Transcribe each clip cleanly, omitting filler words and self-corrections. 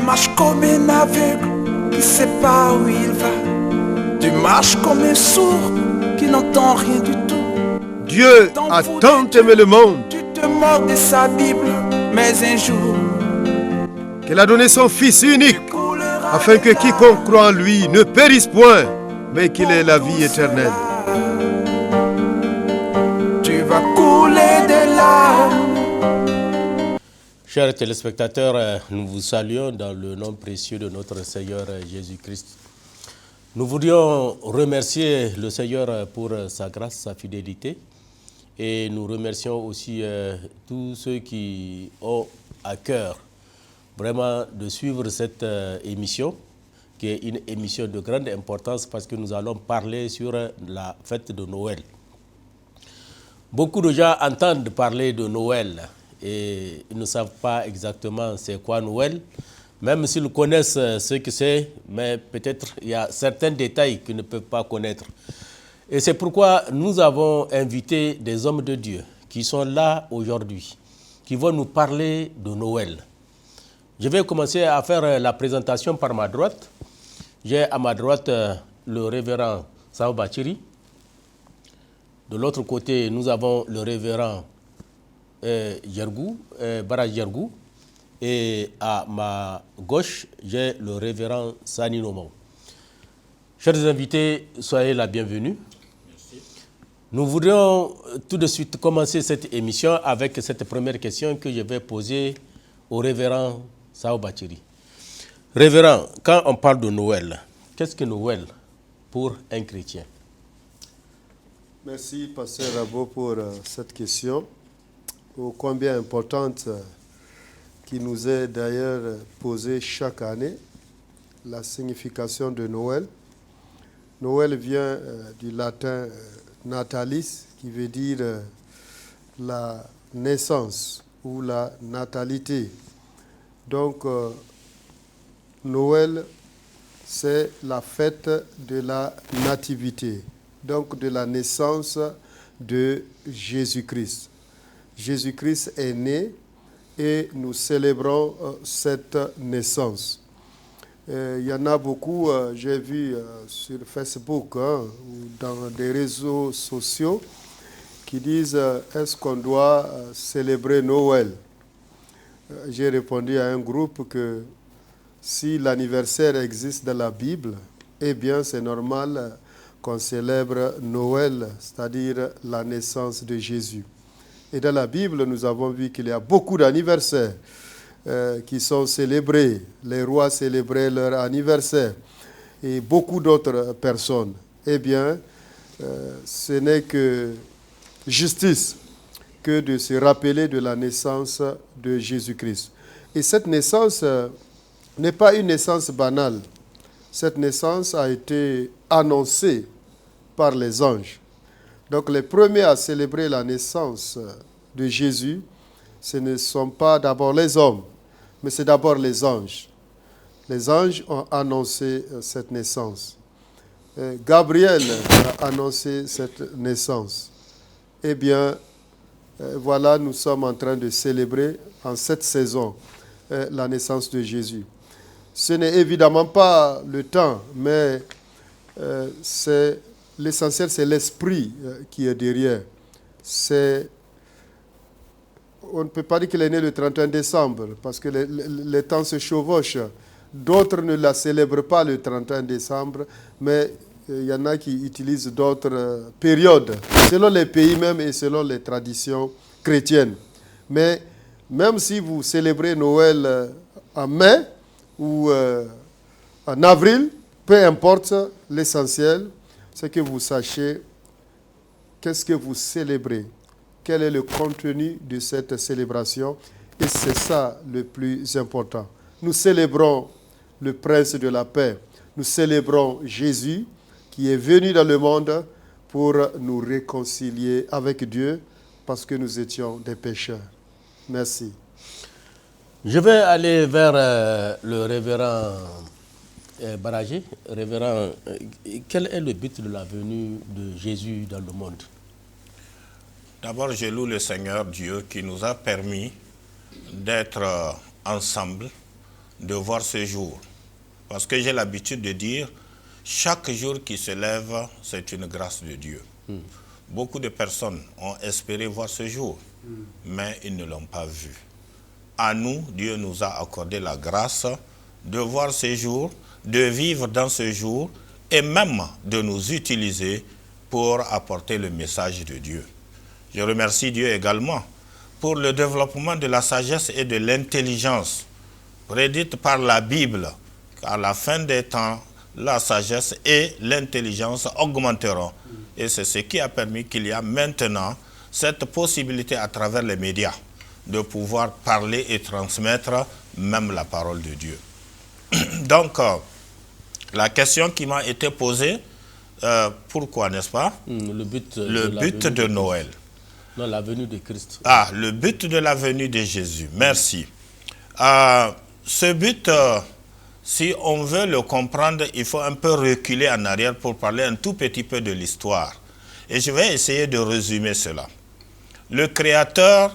marches comme un aveugle qui sait pas où il va. Tu marches comme un sourd qui n'entend rien du tout. Dieu a tant aimé le monde Tu te moques de sa Bible, mais un jour qu'il a donné son Fils unique afin que quiconque croit en lui ne périsse point, mais qu'il ait la vie éternelle. Tu vas couler de larmes. Chers téléspectateurs, nous vous saluons dans le nom précieux de notre Seigneur Jésus-Christ. Nous voudrions remercier le Seigneur pour sa grâce, sa fidélité. Et nous remercions aussi tous ceux qui ont à cœur vraiment de suivre cette émission, qui est une émission de grande importance parce que nous allons parler sur la fête de Noël. Beaucoup de gens entendent parler de Noël et ils ne savent pas exactement c'est quoi Noël, même s'ils connaissent ce que c'est, mais peut-être il y a certains détails qu'ils ne peuvent pas connaître. Et c'est pourquoi nous avons invité des hommes de Dieu qui sont là aujourd'hui, qui vont nous parler de Noël. Je vais commencer à faire la présentation par ma droite. J'ai à ma droite le révérend Sao Bachiri. De l'autre côté, nous avons le révérend Bara Djergou. Et à ma gauche, j'ai le révérend Sani Nomo. Chers invités, soyez la bienvenue. Merci. Nous voudrions tout de suite commencer cette émission avec cette première question que je vais poser au révérend Sao Bachiri. Révérend, quand on parle de Noël, qu'est-ce que Noël pour un chrétien? Merci, Pasteur Rabo, pour cette question, ô combien importante, qui nous est d'ailleurs posée chaque année, la signification de Noël. Noël vient du latin natalis, qui veut dire la naissance ou la natalité. Donc, Noël, c'est la fête de la nativité, donc de la naissance de Jésus-Christ. Jésus-Christ est né et nous célébrons cette naissance. Il y en a beaucoup, j'ai vu sur Facebook ou dans des réseaux sociaux qui disent est-ce qu'on doit célébrer Noël? J'ai répondu à un groupe que si l'anniversaire existe dans la Bible, eh bien c'est normal qu'on célèbre Noël, c'est-à-dire la naissance de Jésus. Et dans la Bible, nous avons vu qu'il y a beaucoup d'anniversaires qui sont célébrés. Les rois célébraient leur anniversaire et beaucoup d'autres personnes. Eh bien, ce n'est que justice que de se rappeler de la naissance de Jésus-Christ. Et cette naissance n'est pas une naissance banale. Cette naissance a été annoncée par les anges. Donc les premiers à célébrer la naissance de Jésus, ce ne sont pas d'abord les hommes, mais c'est d'abord les anges. Les anges ont annoncé cette naissance. Gabriel a annoncé cette naissance. Eh bien, voilà, nous sommes en train de célébrer en cette saison la naissance de Jésus. Ce n'est évidemment pas le temps, mais l'essentiel, c'est l'esprit qui est derrière. On ne peut pas dire qu'il est né le 31 décembre, parce que les temps se chevauchent. D'autres ne la célèbrent pas le 31 décembre, mais il y en a qui utilisent d'autres périodes, selon les pays même et selon les traditions chrétiennes. Mais même si vous célébrez Noël en mai ou en avril, peu importe, l'essentiel, c'est que vous sachiez qu'est-ce que vous célébrez, quel est le contenu de cette célébration, et c'est ça le plus important. Nous célébrons le Prince de la paix, nous célébrons Jésus qui est venu dans le monde pour nous réconcilier avec Dieu parce que nous étions des pécheurs. Merci. Je vais aller vers le révérend Barajé. Révérend, quel est le but de la venue de Jésus dans le monde? D'abord, je loue le Seigneur Dieu qui nous a permis d'être ensemble de voir ce jour. Parce que j'ai l'habitude de dire, chaque jour qui se lève, c'est une grâce de Dieu. Beaucoup de personnes ont espéré voir ce jour, mais ils ne l'ont pas vu. À nous, Dieu nous a accordé la grâce de voir ce jour, de vivre dans ce jour et même de nous utiliser pour apporter le message de Dieu. Je remercie Dieu également pour le développement de la sagesse et de l'intelligence prédite par la Bible. À la fin des temps, la sagesse et l'intelligence augmenteront. Et c'est ce qui a permis qu'il y a maintenant cette possibilité à travers les médias de pouvoir parler et transmettre même la parole de Dieu. Donc, la question qui m'a été posée, pourquoi, n'est-ce pas? Le but de Noël. Non, la venue de Christ. Ah, le but de la venue de Jésus. Merci. Ce but, si on veut le comprendre, il faut un peu reculer en arrière pour parler un tout petit peu de l'histoire. Et je vais essayer de résumer cela. Le créateur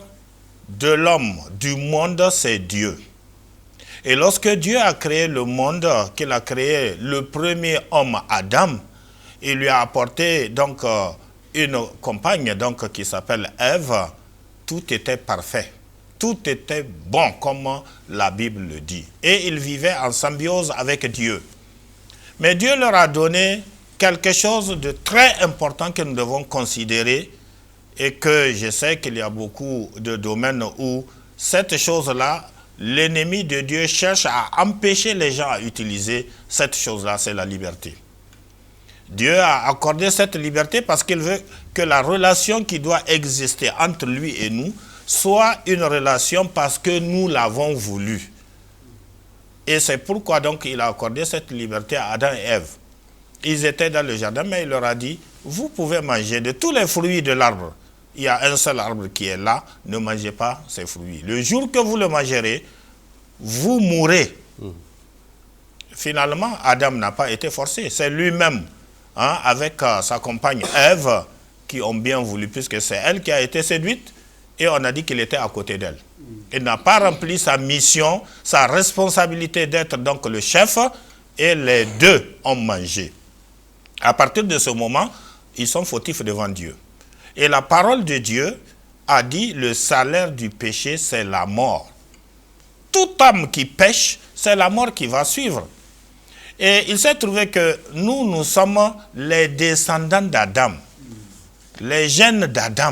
de l'homme, du monde, c'est Dieu. Et lorsque Dieu a créé le monde, qu'il a créé le premier homme, Adam, il lui a apporté donc une compagne donc, qui s'appelle Ève. Tout était parfait. Tout était bon, comme la Bible le dit. Et ils vivaient en symbiose avec Dieu. Mais Dieu leur a donné quelque chose de très important que nous devons considérer et que je sais qu'il y a beaucoup de domaines où cette chose-là, l'ennemi de Dieu cherche à empêcher les gens à utiliser cette chose-là, c'est la liberté. Dieu a accordé cette liberté parce qu'il veut que la relation qui doit exister entre lui et nous soit une relation parce que nous l'avons voulu. Et c'est pourquoi donc il a accordé cette liberté à Adam et Ève. Ils étaient dans le jardin, mais il leur a dit, vous pouvez manger de tous les fruits de l'arbre. Il y a un seul arbre qui est là, ne mangez pas ces fruits. Le jour que vous le mangerez, vous mourrez. Finalement, Adam n'a pas été forcé. C'est lui-même, avec sa compagne Ève, qui ont bien voulu, puisque c'est elle qui a été séduite, et on a dit qu'il était à côté d'elle. Il n'a pas rempli sa mission, sa responsabilité d'être donc le chef, et les deux ont mangé. À partir de ce moment, ils sont fautifs devant Dieu. Et la parole de Dieu a dit, le salaire du péché, c'est la mort. Toute âme qui pêche, c'est la mort qui va suivre. Et il s'est trouvé que nous sommes les descendants d'Adam, les gènes d'Adam.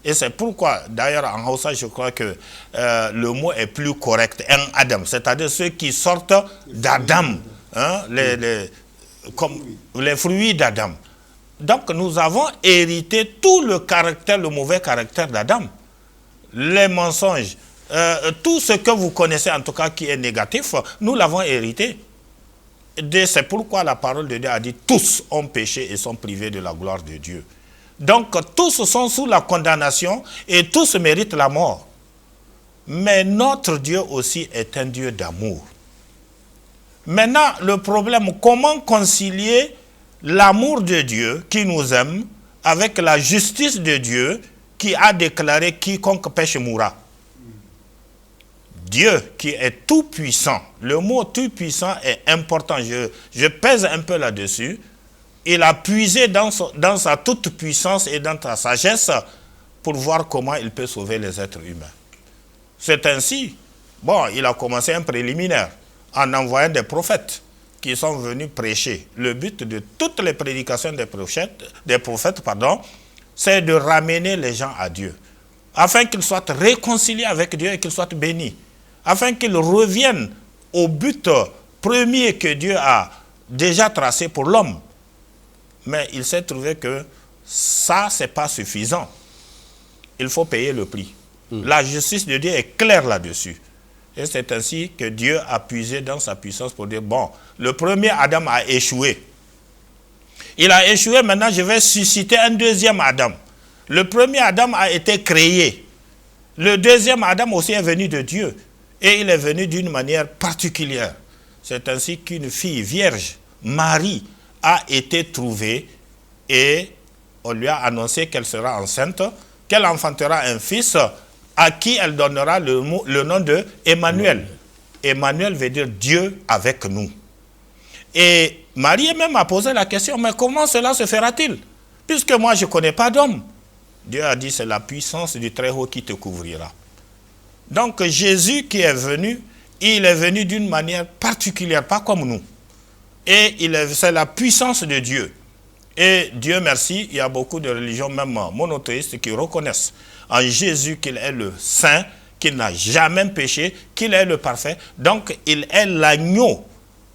Et c'est pourquoi, d'ailleurs, en Hausa, je crois que le mot est plus correct, un Adam, c'est-à-dire ceux qui sortent d'Adam, comme les fruits d'Adam. Donc, nous avons hérité tout le caractère, le mauvais caractère d'Adam. Les mensonges, tout ce que vous connaissez, en tout cas, qui est négatif, nous l'avons hérité. C'est pourquoi la parole de Dieu a dit, tous ont péché et sont privés de la gloire de Dieu. Donc, tous sont sous la condamnation et tous méritent la mort. Mais notre Dieu aussi est un Dieu d'amour. Maintenant, le problème, comment concilier l'amour de Dieu qui nous aime avec la justice de Dieu qui a déclaré quiconque pêche mourra. Dieu qui est tout puissant, le mot tout puissant est important, je pèse un peu là-dessus. Il a puisé dans sa toute puissance et dans sa sagesse pour voir comment il peut sauver les êtres humains. C'est ainsi, il a commencé un préliminaire en envoyant des prophètes qui sont venus prêcher. Le but de toutes les prédications des prophètes, c'est de ramener les gens à Dieu, afin qu'ils soient réconciliés avec Dieu et qu'ils soient bénis, afin qu'ils reviennent au but premier que Dieu a déjà tracé pour l'homme. Mais il s'est trouvé que ça, ce n'est pas suffisant. Il faut payer le prix. La justice de Dieu est claire là-dessus. Et c'est ainsi que Dieu a puisé dans sa puissance pour dire, le premier Adam a échoué. Il a échoué, maintenant je vais susciter un deuxième Adam. Le premier Adam a été créé. Le deuxième Adam aussi est venu de Dieu. Et il est venu d'une manière particulière. C'est ainsi qu'une fille vierge, Marie, a été trouvée et on lui a annoncé qu'elle sera enceinte, qu'elle enfantera un fils à qui elle donnera le nom de Emmanuel. Emmanuel veut dire Dieu avec nous. Et Marie même a posé la question, mais comment cela se fera-t-il? Puisque moi je ne connais pas d'homme. Dieu a dit, c'est la puissance du Très-Haut qui te couvrira. Donc Jésus qui est venu, il est venu d'une manière particulière, pas comme nous. Et c'est la puissance de Dieu. Et Dieu merci, il y a beaucoup de religions, même monothéistes, qui reconnaissent en Jésus qu'il est le Saint, qu'il n'a jamais péché, qu'il est le parfait. Donc il est l'agneau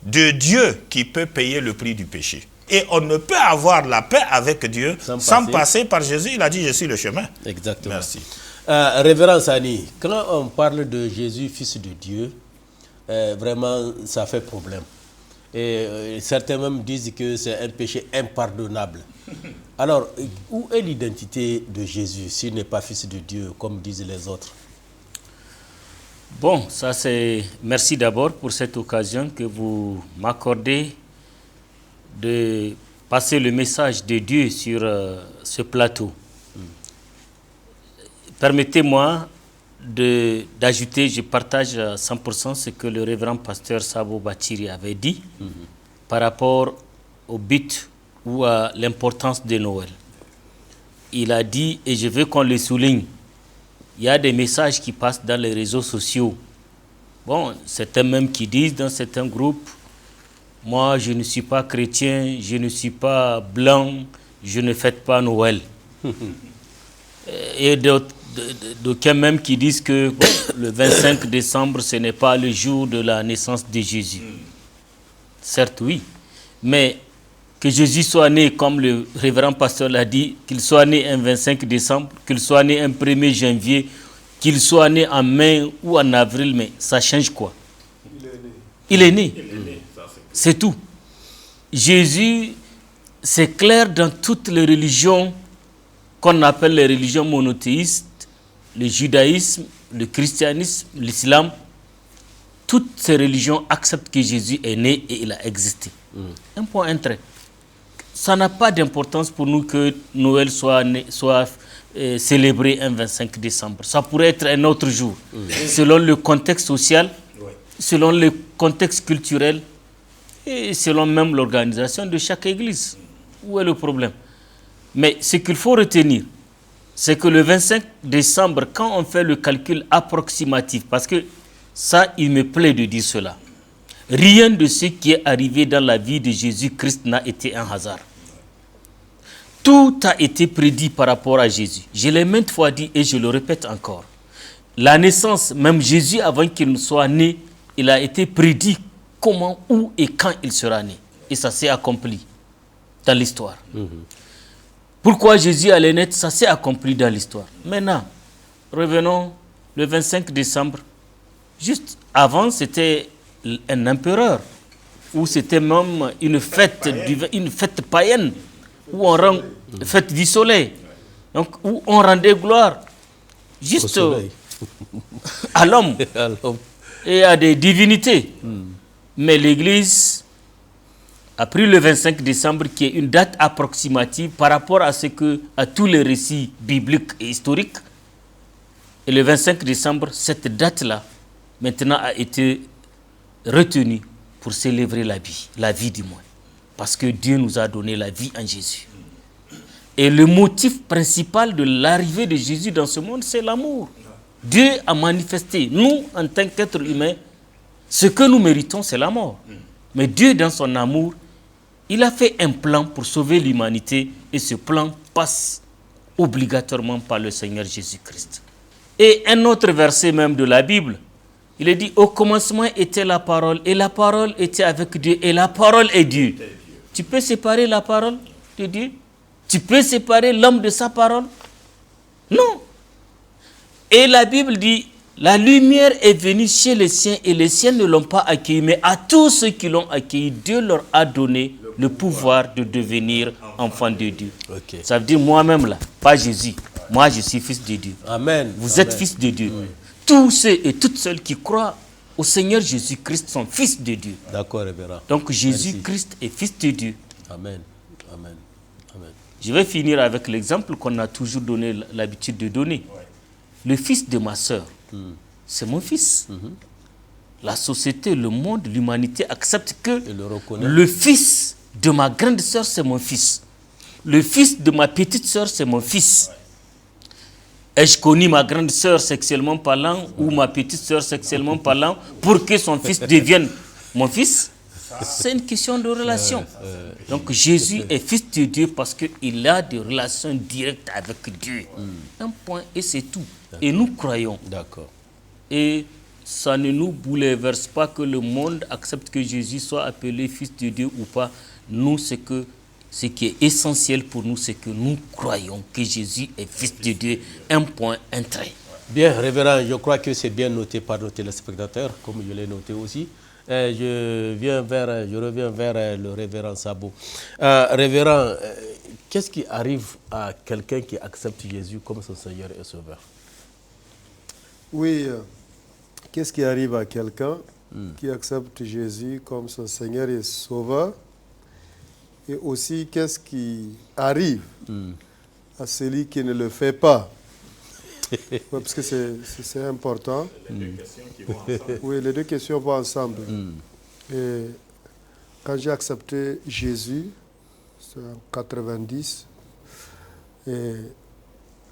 de Dieu qui peut payer le prix du péché. Et on ne peut avoir la paix avec Dieu sans passer par Jésus. Il a dit, je suis le chemin. Exactement. Merci. Révérend Sani, quand on parle de Jésus, fils de Dieu, vraiment, ça fait problème. Et certains même disent que c'est un péché impardonnable. Alors, où est l'identité de Jésus s'il n'est pas fils de Dieu, comme disent les autres? Bon, ça c'est... Merci d'abord pour cette occasion que vous m'accordez de passer le message de Dieu sur ce plateau. Permettez-moi d'ajouter, je partage à 100% ce que le révérend pasteur Sabo Batiri avait dit par rapport au but ou à l'importance de Noël. Il a dit, et je veux qu'on le souligne, il y a des messages qui passent dans les réseaux sociaux. Bon, certains même qui disent dans certains groupes, moi je ne suis pas chrétien, je ne suis pas blanc, je ne fête pas Noël. Et d'aucuns même qui disent que bon, le 25 décembre, ce n'est pas le jour de la naissance de Jésus. Certes, oui. Mais que Jésus soit né, comme le révérend pasteur l'a dit, qu'il soit né un 25 décembre, qu'il soit né un 1er janvier, qu'il soit né en mai ou en avril, mais ça change quoi? Il est né. C'est tout. Jésus, c'est clair dans toutes les religions qu'on appelle les religions monothéistes, le judaïsme, le christianisme, l'islam. Toutes ces religions acceptent que Jésus est né et il a existé. Un point, un trait. Ça n'a pas d'importance pour nous que Noël soit célébré un 25 décembre. Ça pourrait être un autre jour, selon le contexte social, selon le contexte culturel et selon même l'organisation de chaque église. Où est le problème? Mais ce qu'il faut retenir, c'est que le 25 décembre, quand on fait le calcul approximatif, parce que ça, il me plaît de dire cela, rien de ce qui est arrivé dans la vie de Jésus-Christ n'a été un hasard. Tout a été prédit par rapport à Jésus. Je l'ai maintes fois dit et je le répète encore. La naissance, même Jésus, avant qu'il ne soit né, il a été prédit comment, où et quand il sera né. Et ça s'est accompli dans l'histoire. Pourquoi Jésus allait naître, ça s'est accompli dans l'histoire. Maintenant, revenons le 25 décembre. Juste avant, c'était un empereur, ou c'était même une fête païenne, où on rend fête du soleil, donc où on rendait gloire juste à l'homme et à des divinités. Mais l'Église a pris le 25 décembre, qui est une date approximative par rapport à tous les récits bibliques et historiques. Et le 25 décembre, cette date-là, maintenant a été retenue pour célébrer la vie du moins. Parce que Dieu nous a donné la vie en Jésus. Et le motif principal de l'arrivée de Jésus dans ce monde, c'est l'amour. Dieu a manifesté, nous, en tant qu'êtres humains, ce que nous méritons, c'est la mort. Mais Dieu, dans son amour, il a fait un plan pour sauver l'humanité, et ce plan passe obligatoirement par le Seigneur Jésus-Christ. Et un autre verset même de la Bible, il est dit, au commencement était la parole, et la parole était avec Dieu, et la parole est Dieu. Tu peux séparer la parole de Dieu? Tu peux séparer l'homme de sa parole? Non. Et la Bible dit, la lumière est venue chez les siens et les siens ne l'ont pas accueilli, mais à tous ceux qui l'ont accueilli, Dieu leur a donné le pouvoir de devenir enfants de Dieu. Okay. Ça veut dire moi-même là, pas Jésus. Moi, je suis fils de Dieu. Amen. Vous êtes fils de Dieu. Oui. Tous ceux et toutes celles qui croient au Seigneur Jésus-Christ sont fils de Dieu. D'accord, révérend. Donc Jésus-Christ est fils de Dieu. Amen. Amen. Amen. Je vais finir avec l'exemple qu'on a toujours donné l'habitude de donner. Le fils de ma sœur, c'est mon fils. la société, le monde, l'humanité accepte que le fils de ma grande sœur, c'est mon fils. Le fils de ma petite sœur, c'est mon fils. Ai-je connu ma grande sœur sexuellement parlant ou ma petite sœur sexuellement parlant pour que son fils devienne mon fils? C'est une question de relation. Donc Jésus est fils de Dieu parce qu'il a des relations directes avec Dieu. Un point et c'est tout. Et nous croyons. D'accord. Et ça ne nous bouleverse pas que le monde accepte que Jésus soit appelé fils de Dieu ou pas. Nous, ce qui est essentiel pour nous, c'est que nous croyons que Jésus est fils de Dieu. Un point, un trait. Bien, révérend, je crois que c'est bien noté par nos téléspectateurs, comme je l'ai noté aussi. Je reviens vers le révérend Sabo. Révérend, qu'est-ce qui arrive à quelqu'un qui accepte Jésus comme son Seigneur et Sauveur? Oui, qu'est-ce qui arrive à quelqu'un qui accepte Jésus comme son Seigneur et Sauveur? Et aussi, qu'est-ce qui arrive à celui qui ne le fait pas? Ouais, parce que c'est important. Oui, les deux questions vont ensemble. Et quand j'ai accepté Jésus, c'est en 90, et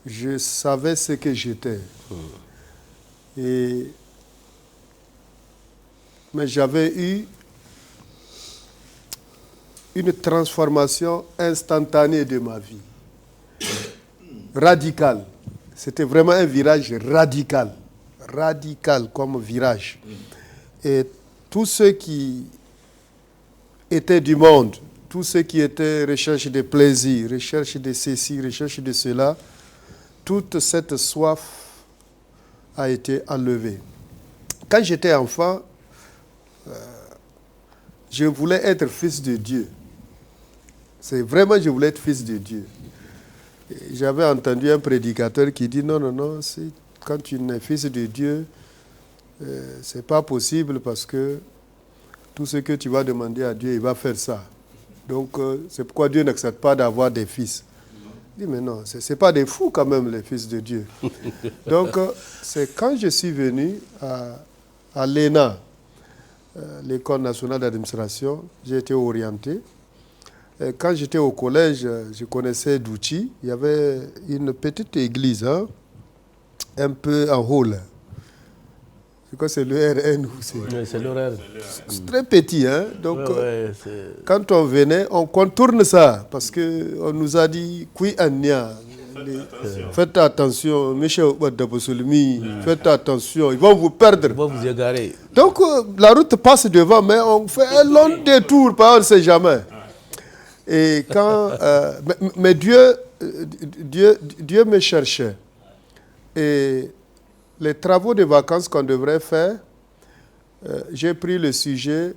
je savais ce que j'étais. Mais j'avais eu une transformation instantanée de ma vie. Radicale. C'était vraiment un virage radical. Radical comme virage. Et tous ceux qui étaient du monde, tous ceux qui étaient recherche de plaisir, recherche de ceci, recherche de cela, toute cette soif a été enlevée. Quand j'étais enfant, je voulais être fils de Dieu. C'est vraiment, je voulais être fils de Dieu. J'avais entendu un prédicateur qui dit non, quand tu es fils de Dieu, c'est pas possible parce que tout ce que tu vas demander à Dieu, il va faire ça. Donc, c'est pourquoi Dieu n'accepte pas d'avoir des fils. Je dis, mais non, c'est pas des fous quand même, les fils de Dieu. Donc, c'est quand je suis venu à l'ENA, l'École nationale d'administration, j'ai été orienté. Quand j'étais au collège, je connaissais Douchi. Il y avait une petite église, un peu en haut. Je crois que c'est le RN. C'est le RN. C'est très petit. Donc, quand on venait, on contourne ça. Parce qu'on nous a dit, faites attention, faites attention, ils vont vous perdre. Ils vont vous égarer. Donc, la route passe devant, mais on fait un long détour, on ne sait jamais. Et quand, mais Dieu me cherchait. Et les travaux de vacances qu'on devrait faire, j'ai pris le sujet,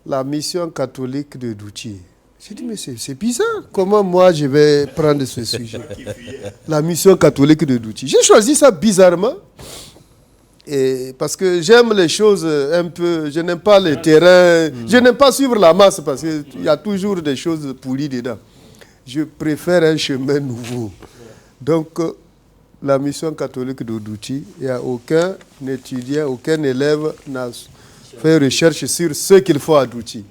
la mission catholique de Douchi. J'ai dit, mais c'est bizarre, comment moi je vais prendre ce sujet? La mission catholique de Douchi. J'ai choisi ça bizarrement. Et parce que j'aime les choses un peu, je n'aime pas les terrains, je n'aime pas suivre la masse parce qu'il y a toujours des choses pourries dedans. Je préfère un chemin nouveau. Donc, la mission catholique de Douchi, il n'y a aucun étudiant, aucun élève n'a fait recherche sur ce qu'il faut à Douchi.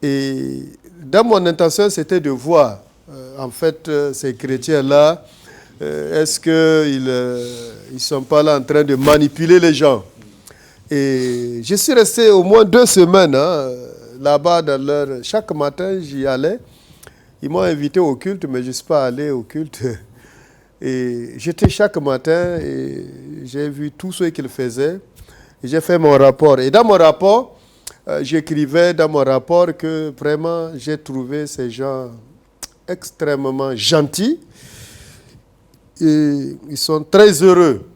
Et dans mon intention, c'était de voir, en fait, ces chrétiens-là, est-ce qu'ils ne sont pas là en train de manipuler les gens? Et je suis resté au moins 2 semaines là-bas. Chaque matin, j'y allais. Ils m'ont invité au culte, mais je ne suis pas allé au culte. Et j'étais chaque matin et j'ai vu tout ce qu'ils faisaient. Et j'ai fait mon rapport. Et dans mon rapport, j'écrivais dans mon rapport que vraiment, j'ai trouvé ces gens extrêmement gentils. Et ils sont très heureux.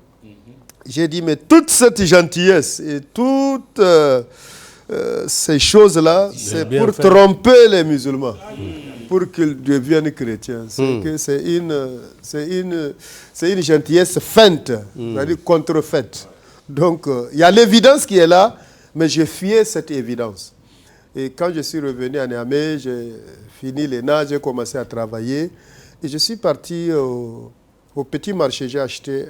J'ai dit, mais toute cette gentillesse et toutes ces choses-là, c'est pour tromper les musulmans, pour qu'ils deviennent chrétiens. C'est une gentillesse feinte, c'est-à-dire contrefaite. Donc, il y a l'évidence qui est là, mais je fuyais cette évidence. Et quand je suis revenu à Niamey, j'ai fini l'ENA, j'ai commencé à travailler. Et je suis parti au petit marché, j'ai acheté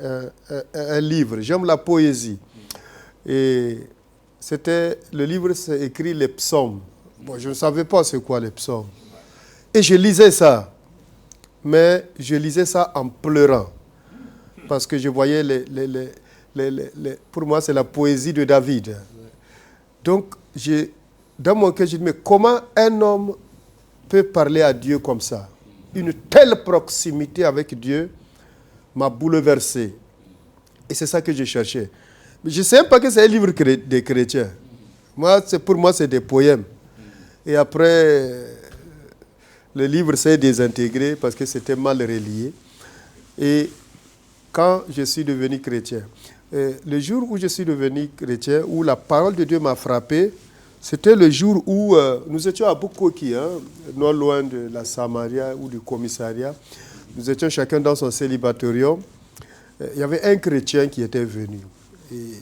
un livre. J'aime la poésie. Et le livre, c'est écrit les psaumes. Bon, je ne savais pas c'est quoi les psaumes. Et je lisais ça. Mais je lisais ça en pleurant. Parce que je voyais pour moi, c'est la poésie de David. Donc, dans mon cœur, je dis, mais comment un homme peut parler à Dieu comme ça? Une telle proximité avec Dieu m'a bouleversé. Et c'est ça que je cherchais. Mais je ne sais même pas que c'est un livre des chrétiens. Pour moi, c'est des poèmes. Et après, le livre s'est désintégré parce que c'était mal relié. Et quand je suis devenu chrétien, le jour où je suis devenu chrétien, où la parole de Dieu m'a frappé, c'était le jour où nous étions à Bukoki, non loin de la Samaria ou du commissariat. Nous étions chacun dans son célibatorium. Il y avait un chrétien qui était venu. Et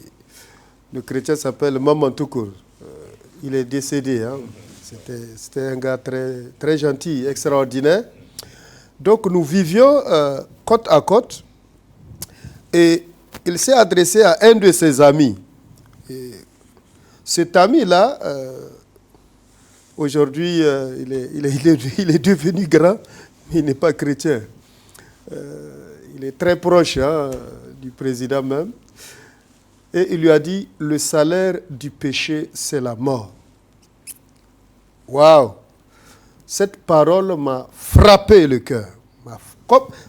le chrétien s'appelle Maman Toukour. Il est décédé. C'était un gars très, très gentil, extraordinaire. Donc nous vivions côte à côte. Et il s'est adressé à un de ses amis. Et cet ami-là, aujourd'hui, il est devenu grand, mais il n'est pas chrétien. Il est très proche du président même. Et il lui a dit, le salaire du péché, c'est la mort. Waouh! Cette parole m'a frappé le cœur.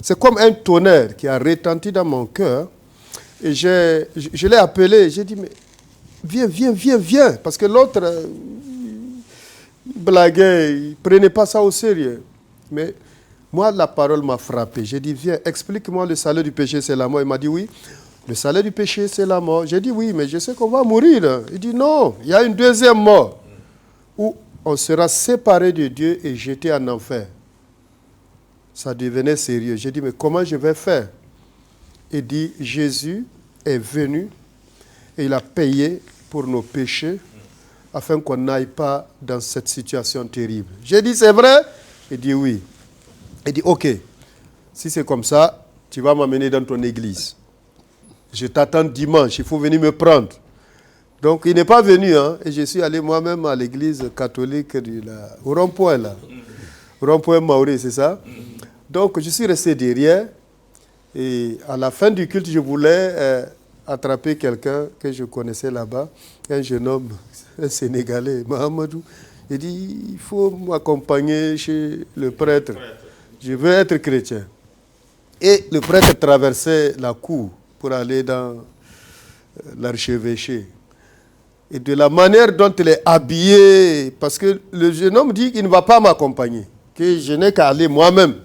C'est comme un tonnerre qui a retenti dans mon cœur. Et je l'ai appelé, j'ai dit, mais viens. Parce que l'autre, il blaguait, il ne prenait pas ça au sérieux. Mais moi, la parole m'a frappé. J'ai dit, viens, explique-moi le salaire du péché, c'est la mort. Il m'a dit, oui, le salaire du péché, c'est la mort. J'ai dit, oui, mais je sais qu'on va mourir. Il dit, non, il y a une deuxième mort où on sera séparé de Dieu et jeté en enfer. Ça devenait sérieux. J'ai dit, mais comment je vais faire? Il dit, Jésus est venu et il a payé pour nos péchés afin qu'on n'aille pas dans cette situation terrible. J'ai dit, c'est vrai? Il dit, oui. Il dit, ok, si c'est comme ça, tu vas m'amener dans ton église. Je t'attends dimanche, il faut venir me prendre. Donc, il n'est pas venu, et je suis allé moi-même à l'église catholique au rond-point, là. Au rond-point Maoré, c'est ça? Donc, je suis resté derrière. Et à la fin du culte, je voulais attraper quelqu'un que je connaissais là-bas, un jeune homme, un Sénégalais, Mahamadou. Il dit, il faut m'accompagner chez le prêtre. Je veux être chrétien. Et le prêtre traversait la cour pour aller dans l'archevêché. Et de la manière dont il est habillé, parce que le jeune homme dit qu'il ne va pas m'accompagner, que je n'ai qu'à aller moi-même.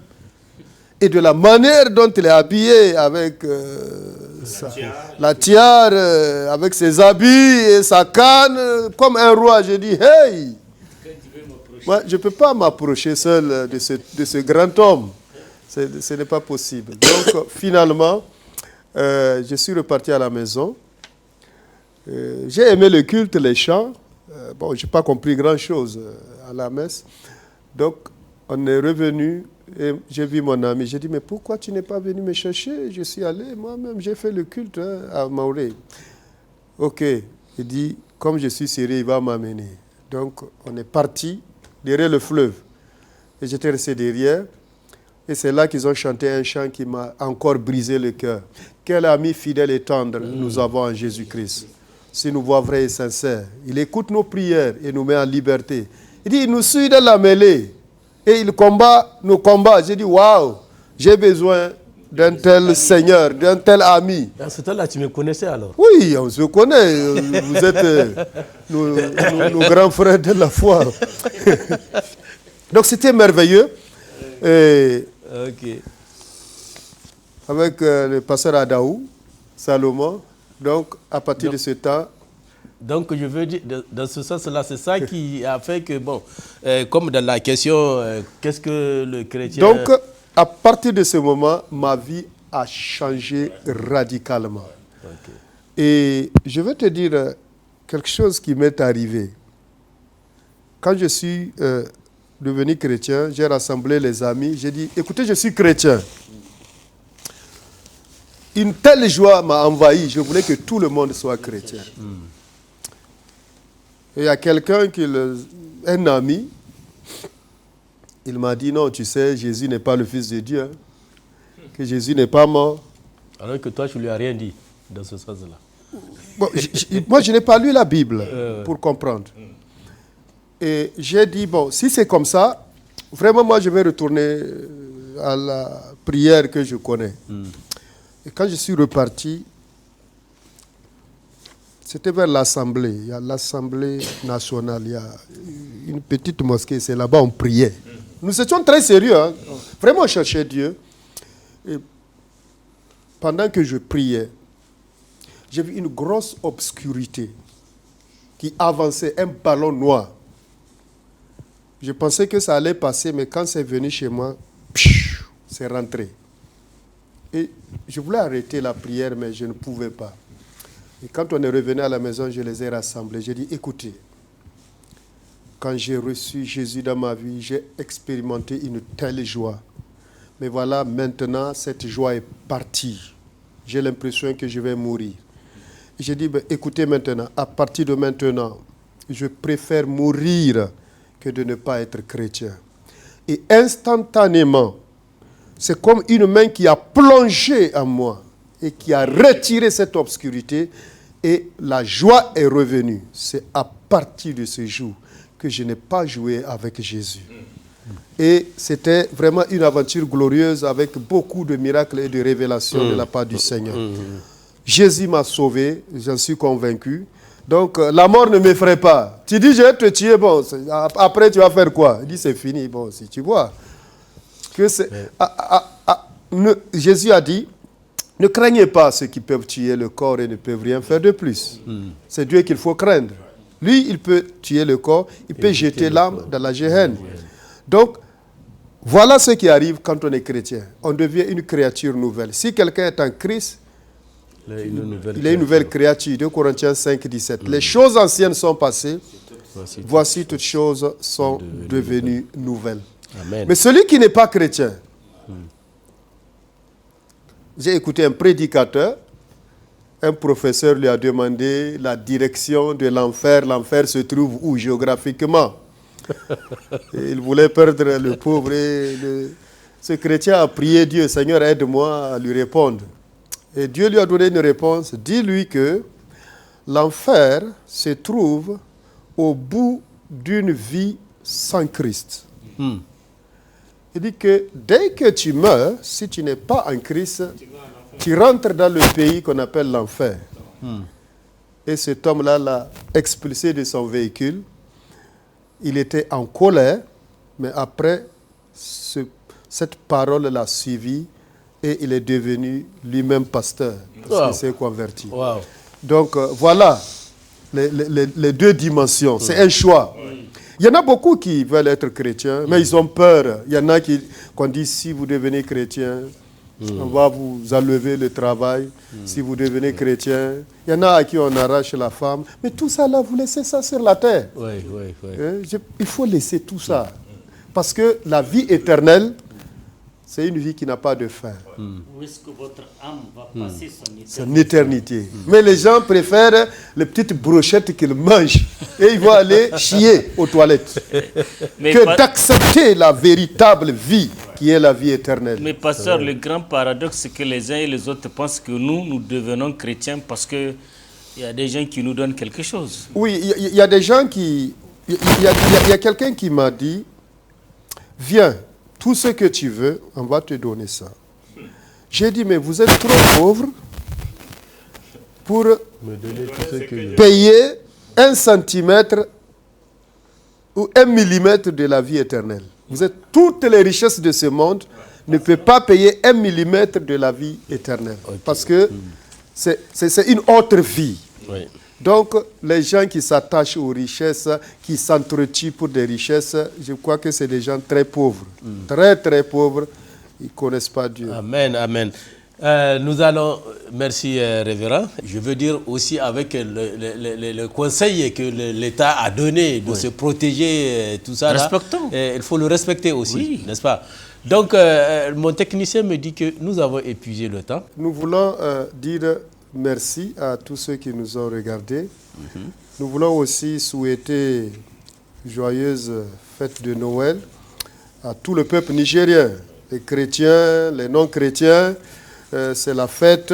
Et de la manière dont il est habillé avec la tiare, avec ses habits et sa canne, comme un roi, je dis, hey! Moi, je ne peux pas m'approcher seul de ce grand homme. Ce n'est pas possible. Donc, finalement, je suis reparti à la maison. J'ai aimé le culte, les chants. Bon, je n'ai pas compris grand-chose à la messe. Donc, on est revenu et j'ai vu mon ami. J'ai dit, mais pourquoi tu n'es pas venu me chercher? Je suis allé, moi-même, j'ai fait le culte à Maoré. Ok. Il dit, comme je suis sérieux, il va m'amener. Donc, on est parti derrière le fleuve. Et j'étais resté derrière. Et c'est là qu'ils ont chanté un chant qui m'a encore brisé le cœur. Quel ami fidèle et tendre nous avons en Jésus-Christ. Si nous voit vrai et sincère. Il écoute nos prières et nous met en liberté. Il dit, il nous suit dans la mêlée. Et il combat nos combats. J'ai dit, waouh, j'ai besoin d'un tel Seigneur, d'un tel ami. Dans ce temps-là, tu me connaissais alors? Oui, on se connaît. Vous êtes nos grands frères de la foi. Donc c'était merveilleux. Et avec le pasteur Adaou, Salomon. Donc à partir de ce temps. Donc je veux dire, dans ce sens-là, c'est ça qui a fait que, bon, comme dans la question, qu'est-ce que le chrétien... Donc à partir de ce moment, ma vie a changé radicalement. Et je vais te dire quelque chose qui m'est arrivé. Quand je suis devenu chrétien, j'ai rassemblé les amis, j'ai dit, écoutez, je suis chrétien. Une telle joie m'a envahi, je voulais que tout le monde soit chrétien. Et il y a quelqu'un un ami, il m'a dit, non, tu sais, Jésus n'est pas le Fils de Dieu, hein, que Jésus n'est pas mort. Alors que toi, je ne lui ai rien dit dans ce sens-là. Bon, moi, je n'ai pas lu la Bible pour comprendre. Et j'ai dit, bon, si c'est comme ça, vraiment, moi, je vais retourner à la prière que je connais. Et quand je suis reparti, c'était vers l'Assemblée. Il y a l'Assemblée nationale, il y a une petite mosquée, c'est là-bas, on priait. Nous étions très sérieux, hein. Vraiment, on cherchait Dieu. Et pendant que je priais, j'ai vu une grosse obscurité qui avançait, un ballon noir. Je pensais que ça allait passer, mais quand c'est venu chez moi, c'est rentré. Et je voulais arrêter la prière, mais je ne pouvais pas. Et quand on est revenu à la maison, je les ai rassemblés. J'ai dit, écoutez, quand j'ai reçu Jésus dans ma vie, j'ai expérimenté une telle joie. Mais voilà, maintenant, cette joie est partie. J'ai l'impression que je vais mourir. Et j'ai dit, ben, écoutez maintenant, à partir de maintenant, je préfère mourir que de ne pas être chrétien. Et instantanément, c'est comme une main qui a plongé en moi et qui a retiré cette obscurité et la joie est revenue. C'est à partir de ce jour que je n'ai pas joué avec Jésus. Et c'était vraiment une aventure glorieuse avec beaucoup de miracles et de révélations de la part du Seigneur. Jésus m'a sauvé, j'en suis convaincu. Donc, la mort ne m'effraie pas. Tu dis, je vais te tuer, bon, après tu vas faire quoi? Il dit, c'est fini. Bon, si tu vois. Que Jésus a dit, ne craignez pas ceux qui peuvent tuer le corps et ne peuvent rien faire de plus. C'est Dieu qu'il faut craindre. Lui, il peut tuer le corps, il peut jeter l'âme dans la géhenne. Donc, voilà ce qui arrive quand on est chrétien. On devient une créature nouvelle. Si quelqu'un est en Christ, il est une nouvelle créature. 2 Corinthiens 5, 17. Les choses anciennes sont passées. Voici toutes choses sont devenues nouvelles. Amen. Mais celui qui n'est pas chrétien, j'ai écouté un prédicateur, un professeur lui a demandé la direction de l'enfer. L'enfer se trouve où géographiquement? Et il voulait perdre le pauvre. Ce chrétien a prié Dieu, Seigneur, aide-moi à lui répondre. Et Dieu lui a donné une réponse. Dis-lui que l'enfer se trouve au bout d'une vie sans Christ. Il dit que dès que tu meurs, si tu n'es pas en Christ, tu rentres dans le pays qu'on appelle l'enfer. Et cet homme-là l'a expulsé de son véhicule. Il était en colère, mais après, cette parole l'a suivi et il est devenu lui-même pasteur, parce qu'il s'est converti. Donc voilà les deux dimensions. C'est un choix. Il y en a beaucoup qui veulent être chrétiens, mais ils ont peur. Il y en a qu'on dit, si vous devenez chrétien, on va vous enlever le travail. Si vous devenez chrétien, il y en a à qui on arrache la femme. Mais tout ça, là, vous laissez ça sur la terre. Il faut laisser tout ça. Parce que la vie éternelle, c'est une vie qui n'a pas de fin. Où est-ce que votre âme va passer son éternité? Mais les gens préfèrent les petites brochettes qu'ils mangent et ils vont aller chier aux toilettes que d'accepter la véritable vie qui est la vie éternelle. Mais pasteur, le grand paradoxe, c'est que les uns et les autres pensent que nous devenons chrétiens parce qu'il y a des gens qui nous donnent quelque chose. Oui, il y a des gens qui... Il y a quelqu'un qui m'a dit, viens, tout ce que tu veux, on va te donner ça. J'ai dit, mais vous êtes trop pauvre pour me donner tout ce que payer 1 centimètre ou 1 millimètre de la vie éternelle. Vous êtes toutes les richesses de ce monde ne peuvent pas payer 1 millimètre de la vie éternelle. Parce que c'est une autre vie. Oui. Donc, les gens qui s'attachent aux richesses, qui s'entretuent pour des richesses, je crois que c'est des gens très pauvres. Très, très pauvres. Ils ne connaissent pas Dieu. Amen, amen. Nous allons, merci révérend, je veux dire aussi avec le conseil que l'État a donné de se protéger, tout ça. Respectons. Il faut le respecter aussi, n'est-ce pas? Donc, mon technicien me dit que nous avons épuisé le temps. Nous voulons dire merci à tous ceux qui nous ont regardés. Nous voulons aussi souhaiter joyeuse fête de Noël à tout le peuple nigérien, les chrétiens, les non-chrétiens. C'est la fête.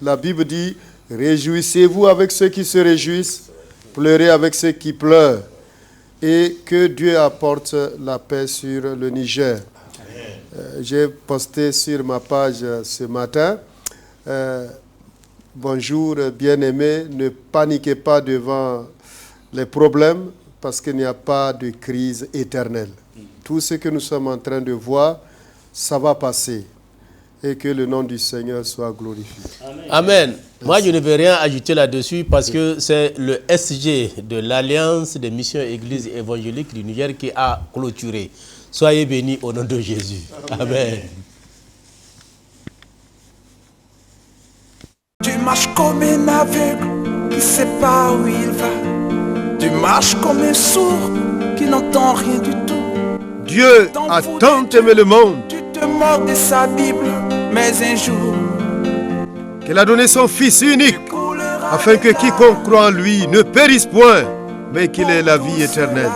La Bible dit, réjouissez-vous avec ceux qui se réjouissent, pleurez avec ceux qui pleurent. Et que Dieu apporte la paix sur le Niger. J'ai posté sur ma page ce matin, bonjour bien-aimés, ne paniquez pas devant les problèmes parce qu'il n'y a pas de crise éternelle. Tout ce que nous sommes en train de voir, ça va passer. Et que le nom du Seigneur soit glorifié. Amen. Moi, je ne vais rien ajouter là-dessus parce que c'est le SG de l'Alliance des missions Églises évangéliques du Niger qui a clôturé. Soyez bénis au nom de Jésus. Amen. Tu marches comme un aveugle qui ne sait pas où il va. Tu marches comme un sourd qui n'entend rien du tout. Dieu a tant aimé le monde Tu te moques de sa Bible, mais un jour qu'il a donné son Fils unique couleras afin que quiconque croit en lui ne périsse point, mais qu'il ait la vie éternelle.